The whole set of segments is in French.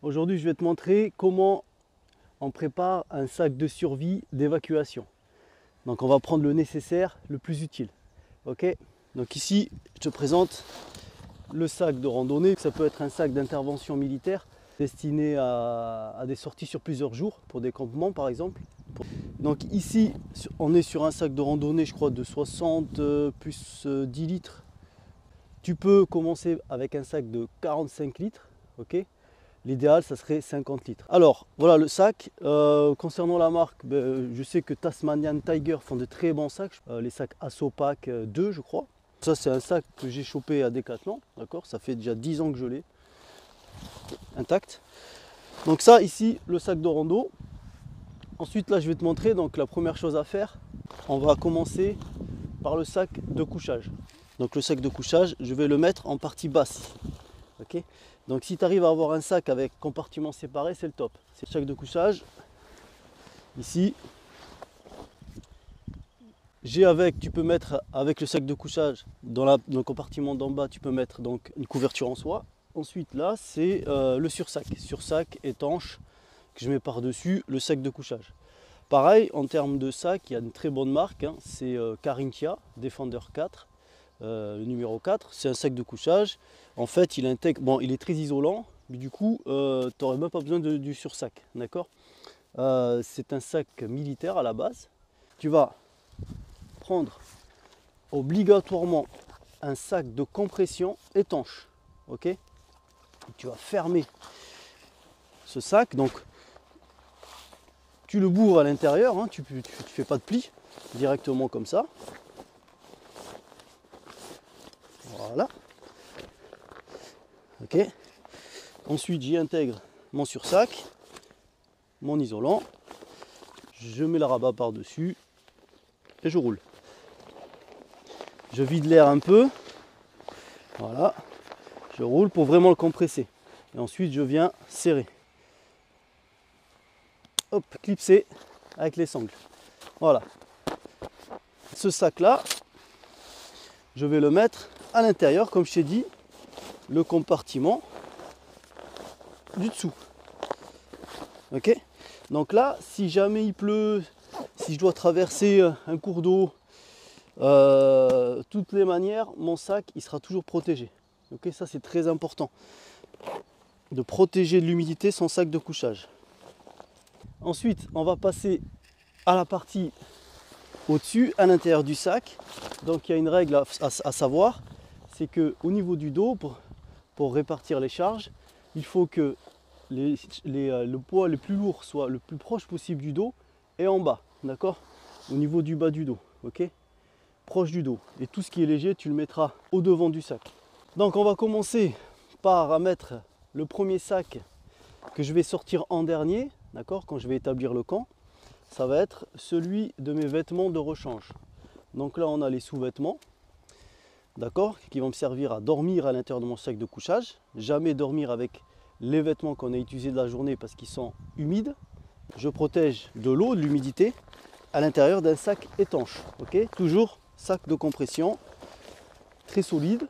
Aujourd'hui, je vais te montrer comment on prépare un sac de survie d'évacuation. Donc on va prendre le nécessaire, le plus utile. Ok. Donc ici, je te présente le sac de randonnée. Ça peut être un sac d'intervention militaire destiné à des sorties sur plusieurs jours, pour des campements par exemple. Donc ici, on est sur un sac de randonnée, je crois, de 60 plus 10 litres. Tu peux commencer avec un sac de 45 litres. Ok. L'idéal, ça serait 50 litres. Alors, voilà le sac. Concernant la marque, je sais que Tasmanian Tiger font de très bons sacs. Les sacs Assopac 2, je crois. Ça, c'est un sac que j'ai chopé à Decathlon. D'accord. Ça fait déjà 10 ans que je l'ai. Intact. Donc ça, ici, le sac de rando. Ensuite, là, je vais te montrer. Donc, la première chose à faire, on va commencer par le sac de couchage. Donc, le sac de couchage, je vais le mettre en partie basse. Ok. Donc si tu arrives à avoir un sac avec compartiments séparés, c'est le top. C'est le sac de couchage. Ici, tu peux mettre avec le sac de couchage, dans le compartiment d'en bas, tu peux mettre donc une couverture en soie. Ensuite là, c'est le sursac. Sursac étanche que je mets par-dessus le sac de couchage. Pareil, en termes de sac, il y a une très bonne marque, hein, c'est Carinthia Defender 4. Le numéro 4, c'est un sac de couchage. En fait, il intègre, bon, il est très isolant, mais du coup, tu n'aurais même pas besoin du sursac, d'accord. c'est un sac militaire à la base. Tu vas prendre obligatoirement un sac de compression étanche, ok. Tu vas fermer ce sac, donc tu le bourres à l'intérieur, hein, tu ne fais pas de pli, directement comme ça. Voilà. Ok. Ensuite, j'y intègre mon sursac, mon isolant. Je mets le rabat par-dessus et je roule. Je vide l'air un peu. Voilà. Je roule pour vraiment le compresser. Et ensuite, je viens serrer. Hop, clipser avec les sangles. Voilà. Ce sac-là, je vais le mettre à l'intérieur, comme je t'ai dit, le compartiment du dessous. Ok. Donc là, si jamais il pleut, si je dois traverser un cours d'eau, toutes les manières, mon sac il sera toujours protégé. Ok, ça c'est très important de protéger de l'humidité son sac de couchage. Ensuite, on va passer à la partie au-dessus, à l'intérieur du sac. Donc il y a une règle à savoir, c'est que au niveau du dos, pour répartir les charges, il faut que le poids le plus lourd soit le plus proche possible du dos et en bas, d'accord, au niveau du bas du dos, ok, proche du dos. Et tout ce qui est léger, tu le mettras au devant du sac. Donc on va commencer par mettre le premier sac que je vais sortir en dernier, d'accord, quand je vais établir le camp. Ça va être celui de mes vêtements de rechange. Donc là on a les sous-vêtements, d'accord, qui vont me servir à dormir à l'intérieur de mon sac de couchage. Jamais dormir avec les vêtements qu'on a utilisés de la journée parce qu'ils sont humides. Je protège de l'eau, de l'humidité à l'intérieur d'un sac étanche. Ok, toujours sac de compression, très solide.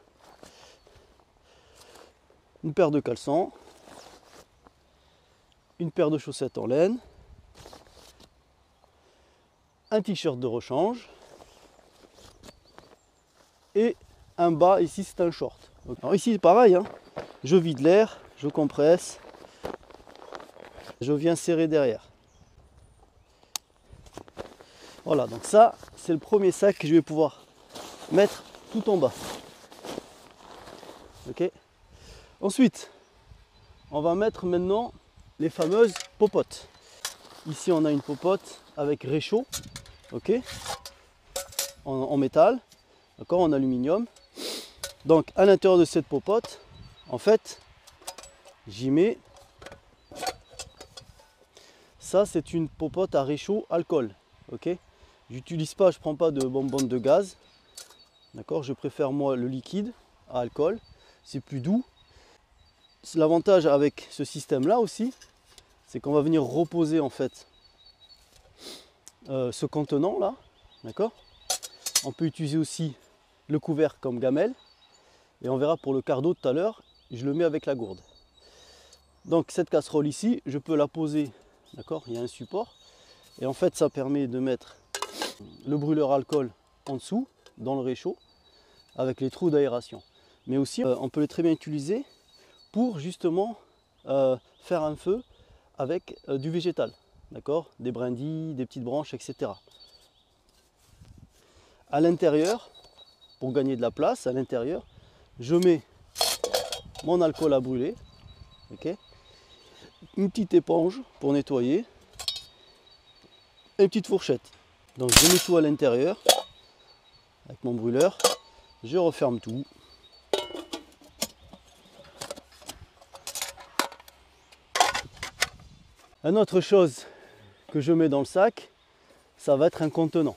Une paire de caleçons, une paire de chaussettes en laine, un t-shirt de rechange et un bas, ici c'est un short. Alors ici c'est pareil, hein. Je vide l'air, je compresse, je viens serrer derrière. Voilà, donc ça c'est le premier sac que je vais pouvoir mettre tout en bas. Ok. Ensuite, on va mettre maintenant les fameuses popotes. Ici on a une popote avec réchaud, ok, en métal, d'accord, en aluminium. Donc à l'intérieur de cette popote, en fait, j'y mets, ça c'est une popote à réchaud alcool, ok. J'utilise pas, je prends pas de bonbonne de gaz, d'accord, je préfère moi le liquide à alcool, c'est plus doux. L'avantage avec ce système là aussi, c'est qu'on va venir reposer en fait ce contenant là, d'accord. On peut utiliser aussi le couvercle comme gamelle et on verra pour le quart d'eau tout à l'heure, je le mets avec la gourde. Donc cette casserole ici, je peux la poser, d'accord, il y a un support. Et en fait, ça permet de mettre le brûleur alcool en dessous, dans le réchaud, avec les trous d'aération. Mais aussi, on peut les très bien utiliser pour justement faire un feu avec du végétal, d'accord, des brindilles, des petites branches, etc. À l'intérieur, pour gagner de la place, à l'intérieur, je mets mon alcool à brûler, ok, une petite éponge pour nettoyer, et une petite fourchette. Donc je mets tout à l'intérieur avec mon brûleur, je referme tout. Une autre chose que je mets dans le sac, ça va être un contenant.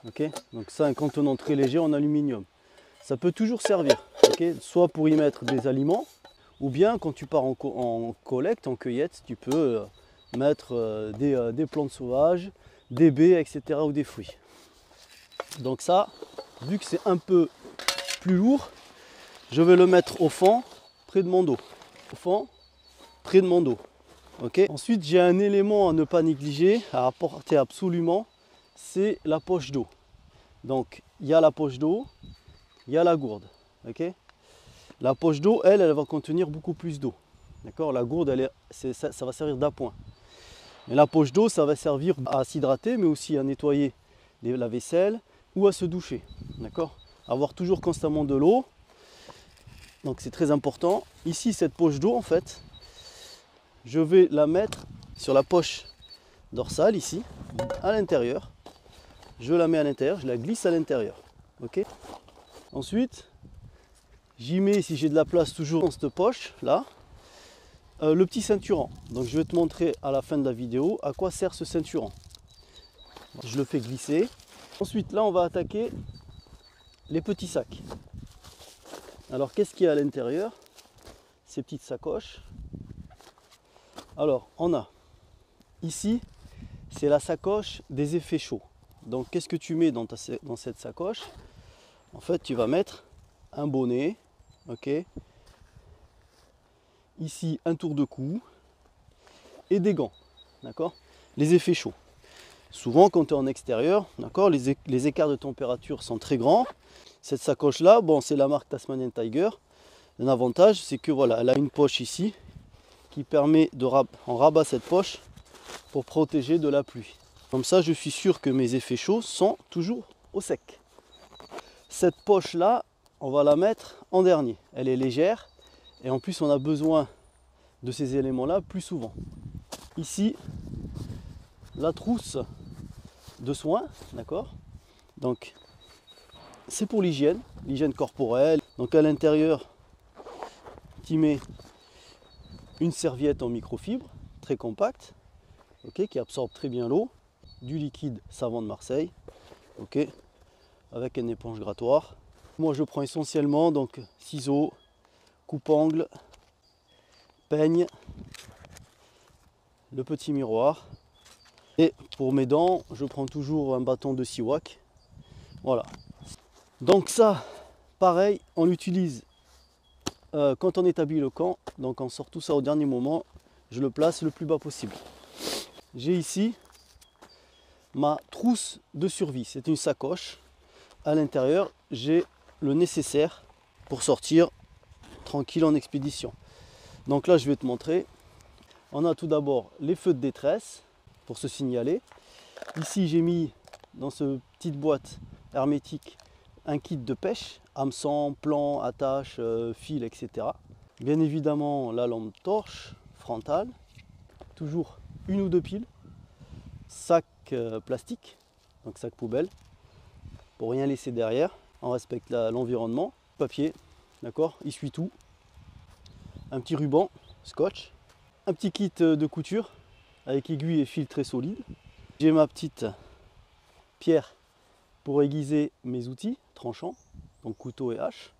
Okay, donc ça, un contenant très léger en aluminium. Ça peut toujours servir, okay, soit pour y mettre des aliments, ou bien quand tu pars en collecte, en cueillette, tu peux mettre des plantes sauvages, des baies, etc. ou des fruits. Donc ça, vu que c'est un peu plus lourd, je vais le mettre au fond, près de mon dos. Au fond, près de mon dos. Okay. Ensuite, j'ai un élément à ne pas négliger, à apporter absolument, c'est la poche d'eau. Donc, il y a la poche d'eau, il y a la gourde. Okay. La poche d'eau, elle va contenir beaucoup plus d'eau. D'accord. La gourde, ça va servir d'appoint. Et la poche d'eau, ça va servir à s'hydrater, mais aussi à nettoyer la vaisselle ou à se doucher. D'accord. Avoir toujours constamment de l'eau. Donc, c'est très important. Ici, cette poche d'eau, en fait, je vais la mettre sur la poche dorsale, ici, à l'intérieur. Je la mets à l'intérieur, je la glisse à l'intérieur. Okay. Ensuite, j'y mets, si j'ai de la place, toujours dans cette poche là, le petit ceinturon. Donc je vais te montrer à la fin de la vidéo à quoi sert ce ceinturon. Je le fais glisser. Ensuite, là, on va attaquer les petits sacs. Alors, qu'est-ce qu'il y a à l'intérieur? Ces petites sacoches. Alors, on a ici, c'est la sacoche des effets chauds. Donc, qu'est-ce que tu mets dans cette sacoche? En fait, tu vas mettre un bonnet, ok. Ici, un tour de cou et des gants, d'accord. Les effets chauds. Souvent, quand tu es en extérieur, d'accord, les écarts de température sont très grands. Cette sacoche-là, bon, c'est la marque Tasmanian Tiger. Un avantage, c'est que voilà, elle a une poche ici qui permet on rabat cette poche pour protéger de la pluie. Comme ça, je suis sûr que mes effets chauds sont toujours au sec. Cette poche-là, on va la mettre en dernier. Elle est légère et en plus, on a besoin de ces éléments-là plus souvent. Ici, la trousse de soins, d'accord. Donc, c'est pour l'hygiène corporelle. Donc, à l'intérieur, tu mets une serviette en microfibre, très compacte, okay, qui absorbe très bien l'eau, du liquide savon de Marseille, okay, avec une éponge grattoir. Moi, je prends essentiellement donc ciseaux, coupe-ongles, peigne, le petit miroir. Et pour mes dents, je prends toujours un bâton de siwak. Voilà. Donc ça, pareil, on l'utilise quand on établit le camp. Donc on sort tout ça au dernier moment. Je le place le plus bas possible. J'ai ici ma trousse de survie. C'est une sacoche. À l'intérieur, j'ai le nécessaire pour sortir tranquille en expédition. Donc là, je vais te montrer. On a tout d'abord les feux de détresse pour se signaler. Ici, j'ai mis dans cette petite boîte hermétique un kit de pêche, hameçon, plan, attache, fil, etc. Bien évidemment, la lampe torche frontale, toujours une ou deux piles, sac plastique, donc sac poubelle, pour rien laisser derrière. On respecte l'environnement. Papier, d'accord, essuie-tout, un petit ruban, scotch, un petit kit de couture avec aiguille et fil très solide. J'ai ma petite pierre pour aiguiser mes outils tranchants, donc couteau et hache.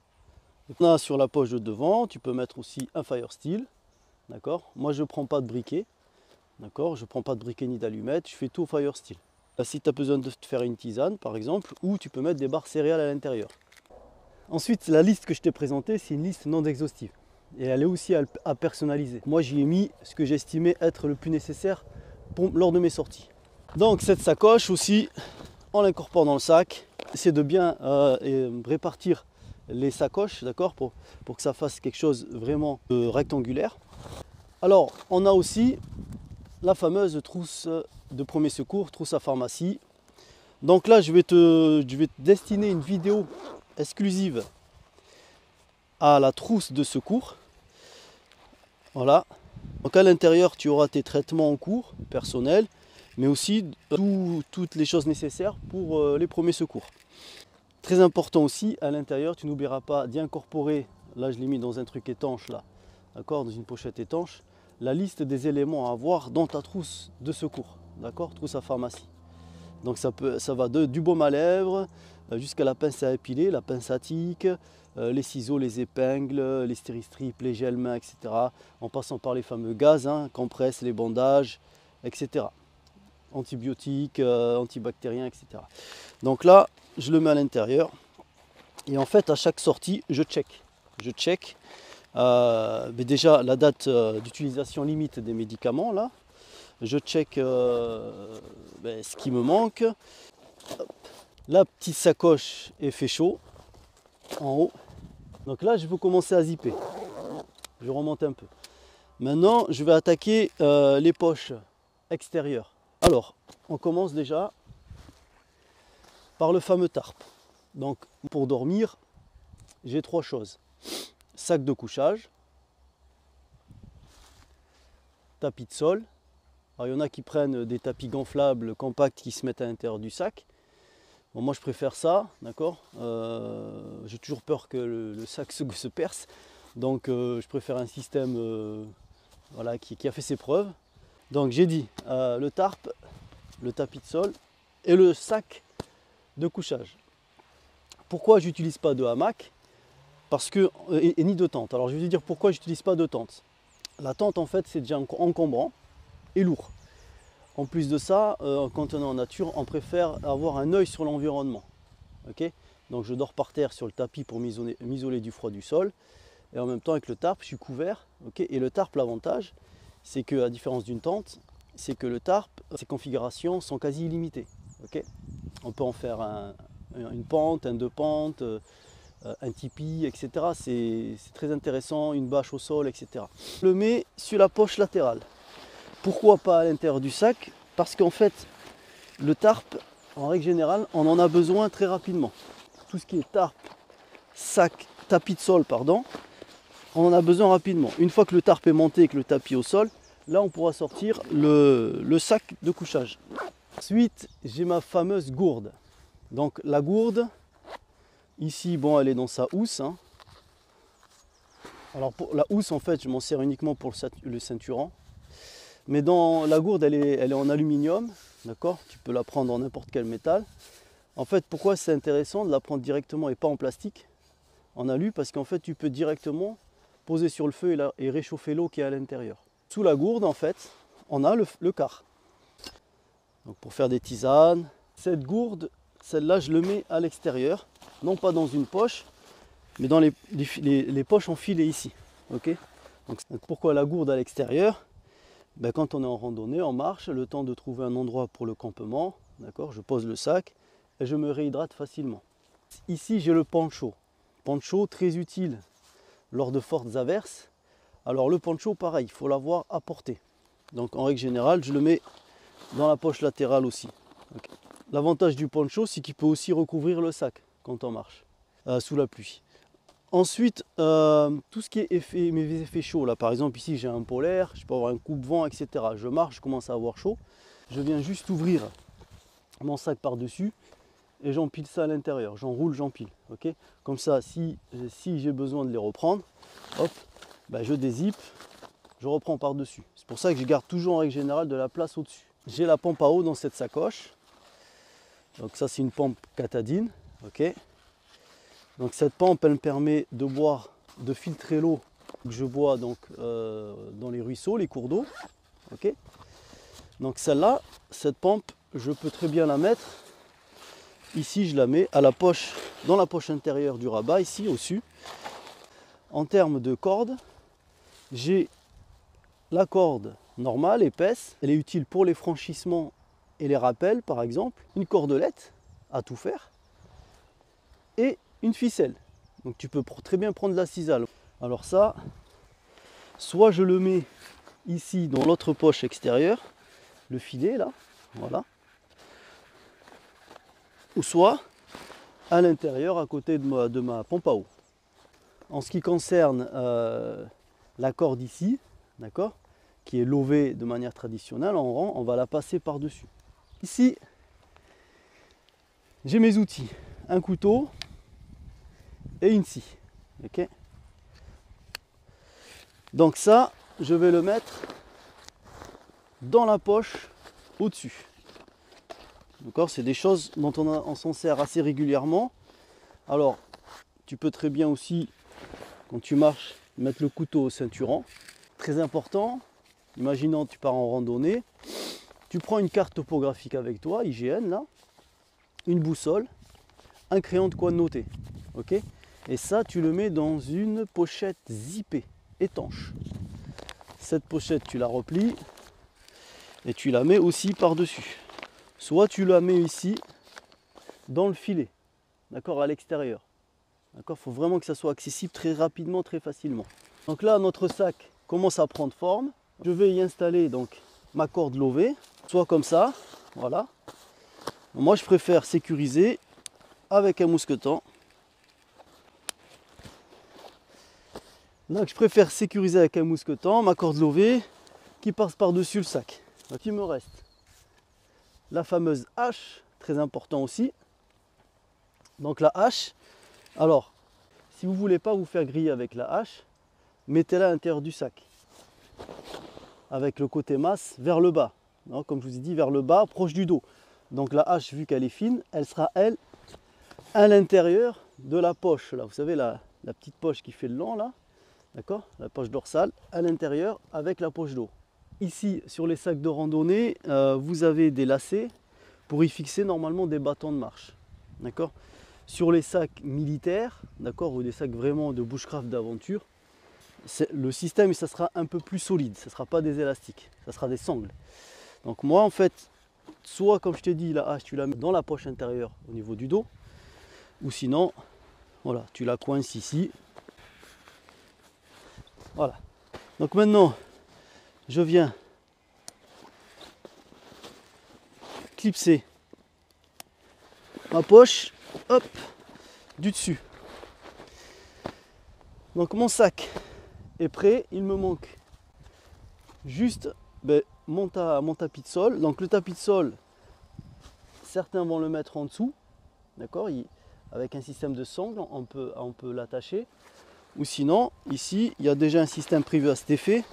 Et on a sur la poche de devant, tu peux mettre aussi un fire steel, d'accord. Moi je ne prends pas de briquet, d'accord, je ne prends pas de briquet ni d'allumettes, je fais tout au fire steel. Là, si tu as besoin de te faire une tisane par exemple, ou tu peux mettre des barres céréales à l'intérieur. Ensuite, la liste que je t'ai présentée, c'est une liste non exhaustive. et elle est aussi à personnaliser. Moi j'y ai mis ce que j'estimais être le plus nécessaire lors de mes sorties. Donc cette sacoche aussi, on l'incorpore dans le sac. C'est de bien répartir les sacoches, d'accord, pour que ça fasse quelque chose vraiment rectangulaire. Alors on a aussi la fameuse trousse de premier secours, trousse à pharmacie. Donc là je vais te destiner une vidéo exclusive à la trousse de secours. Voilà. Donc à l'intérieur tu auras tes traitements en cours personnels, mais aussi toutes les choses nécessaires pour les premiers secours. Très important aussi, à l'intérieur tu n'oublieras pas d'y incorporer, là je l'ai mis dans un truc étanche là, d'accord, dans une pochette étanche, la liste des éléments à avoir dans ta trousse de secours, d'accord, trousse à pharmacie. Donc ça va du baume à lèvres jusqu'à la pince à épiler, la pince à tique, les ciseaux, les épingles, les stéristrips, les gels mains, etc. En passant par les fameux gaz, hein, compresses, les bandages, etc. Antibiotiques, antibactériens, etc. Donc là, je le mets à l'intérieur. Et en fait, à chaque sortie, je check. Mais déjà, la date d'utilisation limite des médicaments, là. Je check ce qui me manque. La petite sacoche est fait chaud en haut. Donc là, je peux commencer à zipper. Je remonte un peu. Maintenant, je vais attaquer les poches extérieures. Alors, on commence déjà par le fameux tarp. Donc, pour dormir, j'ai 3 choses. Sac de couchage, tapis de sol. Alors, il y en a qui prennent des tapis gonflables compacts qui se mettent à l'intérieur du sac. Bon, moi, je préfère ça, d'accord. J'ai toujours peur que le sac se perce. Donc, je préfère un système voilà, qui a fait ses preuves. Donc, j'ai dit le tarp, le tapis de sol et le sac de couchage. Pourquoi j'utilise pas de hamac? Parce que, et ni de tente. Alors je vais vous dire pourquoi j'utilise pas de tente. La tente en fait c'est déjà encombrant et lourd. En plus de ça, quand on est en nature, on préfère avoir un œil sur l'environnement. Okay, donc je dors par terre sur le tapis pour m'isoler du froid du sol. Et en même temps avec le tarp, je suis couvert. Okay, et le tarp, l'avantage, c'est que à différence d'une tente, c'est que le tarp, ses configurations sont quasi illimitées. Okay, on peut en faire une pente, un 2 pentes, un tipi, etc. C'est très intéressant, une bâche au sol, etc. Je le mets sur la poche latérale. Pourquoi pas à l'intérieur du sac? Parce qu'en fait, le tarp, en règle générale, on en a besoin très rapidement. Tout ce qui est tarp, sac, tapis de sol, pardon, on en a besoin rapidement. Une fois que le tarp est monté et que le tapis au sol, là on pourra sortir le sac de couchage. Ensuite, j'ai ma fameuse gourde. Donc la gourde, ici, bon, elle est dans sa housse. Hein. Alors pour la housse, en fait, je m'en sers uniquement pour le ceinturon. Mais dans la gourde, elle est en aluminium, d'accord? Tu peux la prendre en n'importe quel métal. En fait, pourquoi c'est intéressant de la prendre directement et pas en plastique, en alu? Parce qu'en fait, tu peux directement poser sur le feu et réchauffer l'eau qui est à l'intérieur. Sous la gourde, en fait, on a le quart. Donc pour faire des tisanes. Cette gourde, celle-là, je le mets à l'extérieur, non pas dans une poche, mais dans les poches enfilées ici. Okay, donc pourquoi la gourde à l'extérieur? Ben, quand on est en randonnée, en marche, le temps de trouver un endroit pour le campement, d'accord, je pose le sac et je me réhydrate facilement. Ici, j'ai le poncho. Poncho très utile lors de fortes averses. Alors le poncho, pareil, il faut l'avoir à portée. Donc en règle générale, je le mets dans la poche latérale aussi. Okay. L'avantage du poncho, c'est qu'il peut aussi recouvrir le sac quand on marche, sous la pluie. Ensuite, tout ce qui est mes effets chauds, là par exemple ici j'ai un polaire, je peux avoir un coupe-vent, etc. Je marche, je commence à avoir chaud. Je viens juste ouvrir mon sac par-dessus et j'empile ça à l'intérieur. J'enroule, j'empile. Okay, comme ça, si j'ai besoin de les reprendre, hop, ben je dézippe, je reprends par-dessus. C'est pour ça que je garde toujours en règle générale de la place au-dessus. J'ai la pompe à eau dans cette sacoche. Donc ça c'est une pompe Katadyn. Okay. Donc cette pompe, elle me permet de boire, de filtrer l'eau que je bois donc, dans les ruisseaux, les cours d'eau. Okay. Donc celle-là, cette pompe, je peux très bien la mettre. Ici, je la mets à la poche, dans la poche intérieure du rabat, ici au-dessus. En termes de cordes, j'ai la corde normale, épaisse, elle est utile pour les franchissements et les rappels par exemple, une cordelette à tout faire et une ficelle. Donc tu peux très bien prendre la cisale. Alors ça, soit je le mets ici dans l'autre poche extérieure, le filet là, voilà, ou soit à l'intérieur à côté de ma pompe à eau. En ce qui concerne la corde ici, d'accord, qui est lovée de manière traditionnelle en rang, on va la passer par-dessus. Ici, j'ai mes outils, un couteau et une scie. Okay, donc ça, je vais le mettre dans la poche au-dessus. D'accord, c'est des choses dont on s'en sert assez régulièrement. Alors, tu peux très bien aussi, quand tu marches, mettre le couteau au ceinturon. Très important, imaginons tu pars en randonnée, tu prends une carte topographique avec toi, IGN là, une boussole, un crayon de quoi noter. Ok, et ça, tu le mets dans une pochette zippée, étanche. Cette pochette, tu la replies et tu la mets aussi par-dessus. Soit tu la mets ici, dans le filet, d'accord, à l'extérieur. D'accord, il faut vraiment que ça soit accessible très rapidement, très facilement. Donc là, notre sac commence à prendre forme. Je vais y installer donc ma corde lovée, soit comme ça, voilà. Moi, je préfère sécuriser avec un mousqueton. Donc je préfère sécuriser avec un mousqueton, ma corde lovée qui passe par-dessus le sac. Donc il me reste la fameuse hache, très important aussi. Donc la hache, alors si vous ne voulez pas vous faire griller avec la hache, mettez-la à l'intérieur du sac. Avec le côté masse vers le bas. Donc, comme je vous ai dit, vers le bas, proche du dos. Donc la hache, vu qu'elle est fine, elle sera elle à l'intérieur de la poche. Là, vous savez, la petite poche qui fait le long là. D'accord, la poche dorsale à l'intérieur avec la poche d'eau. Ici, sur les sacs de randonnée, vous avez des lacets pour y fixer normalement des bâtons de marche. D'accord. Sur les sacs militaires, d'accord, ou des sacs vraiment de bushcraft d'aventure, le système ça sera un peu plus solide. Ce ne sera pas des élastiques, ça sera des sangles. Donc moi, en fait, soit comme je t'ai dit, la hache, tu la mets dans la poche intérieure au niveau du dos, ou sinon, voilà, tu la coinces ici. Voilà. Donc maintenant, je viens clipser ma poche, hop, du dessus. Donc mon sac est prêt. Il me manque juste mon tapis de sol. Donc le tapis de sol, certains vont le mettre en dessous, d'accord, avec un système de sangle, on peut l'attacher. Ou sinon, ici, il y a déjà un système prévu à cet effet,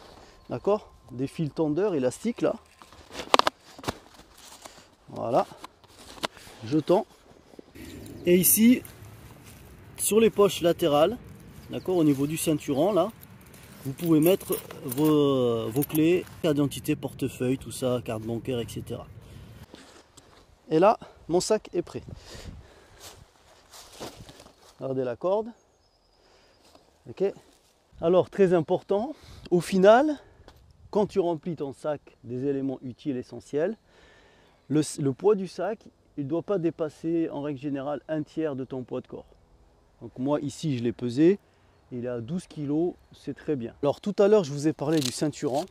d'accord, des fils tendeurs élastiques là. Voilà, je tends. Et ici, sur les poches latérales, d'accord, au niveau du ceinturon là, vous pouvez mettre vos clés, carte d'identité, portefeuille, tout ça, carte bancaire, etc. Et là, mon sac est prêt. Regardez la corde. Ok. Alors, très important, au final, quand tu remplis ton sac des éléments utiles essentiels, le poids du sac, il ne doit pas dépasser en règle générale un tiers de ton poids de corps. Donc moi ici je l'ai pesé, il est à 12 kg, c'est très bien. Alors tout à l'heure je vous ai parlé du ceinturon.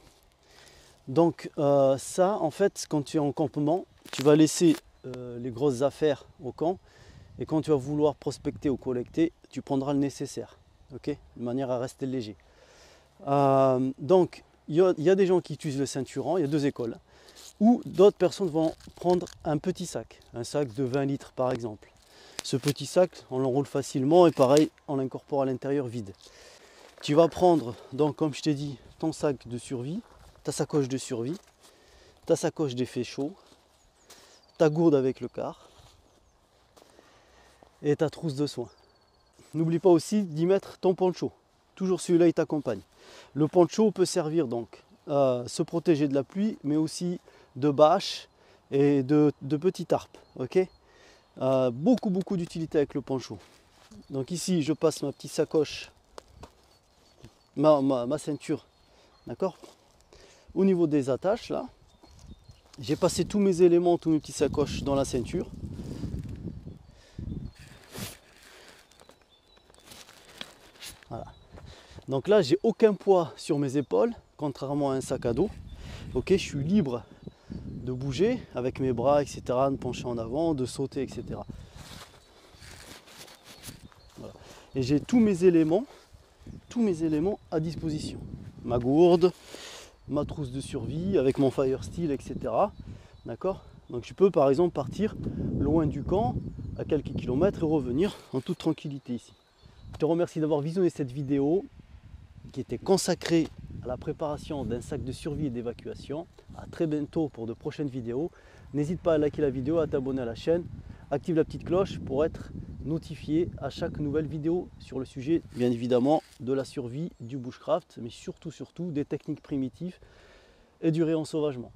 Donc ça en fait quand tu es en campement, tu vas laisser les grosses affaires au camp et quand tu vas vouloir prospecter ou collecter, tu prendras le nécessaire, ok, de manière à rester léger. Donc il y a des gens qui utilisent le ceinturon, il y a deux écoles. Ou d'autres personnes vont prendre un petit sac, un sac de 20 litres par exemple. Ce petit sac, on l'enroule facilement et pareil, on l'incorpore à l'intérieur vide. Tu vas prendre, donc comme je t'ai dit, ton sac de survie, ta sacoche de survie, ta sacoche d'effet chaud, ta gourde avec le quart et ta trousse de soins. N'oublie pas aussi d'y mettre ton poncho. Toujours celui-là, il t'accompagne. Le poncho peut servir donc à se protéger de la pluie, mais aussi de bâches et de petits tarpes. Okay, beaucoup d'utilité avec le poncho. Donc ici, je passe ma petite sacoche, ma ceinture D'accord? Au niveau des attaches, là, j'ai passé tous mes éléments, tous mes petits sacoches dans la ceinture. Voilà. Donc là, j'ai aucun poids sur mes épaules, contrairement à un sac à dos. Ok, je suis libre de bouger avec mes bras, etc., de pencher en avant, de sauter, etc. Voilà. Et j'ai tous mes éléments à disposition. Ma gourde, ma trousse de survie avec mon fire steel, etc. D'accord? Donc je peux par exemple partir loin du camp, à quelques kilomètres, et revenir en toute tranquillité ici. Je te remercie d'avoir visionné cette vidéo qui était consacrée à la préparation d'un sac de survie et d'évacuation. À très bientôt pour de prochaines vidéos. N'hésite pas à liker la vidéo, à t'abonner à la chaîne, active la petite cloche pour être notifié à chaque nouvelle vidéo sur le sujet, bien évidemment, de la survie, du bushcraft, mais surtout des techniques primitives et du réensauvagement.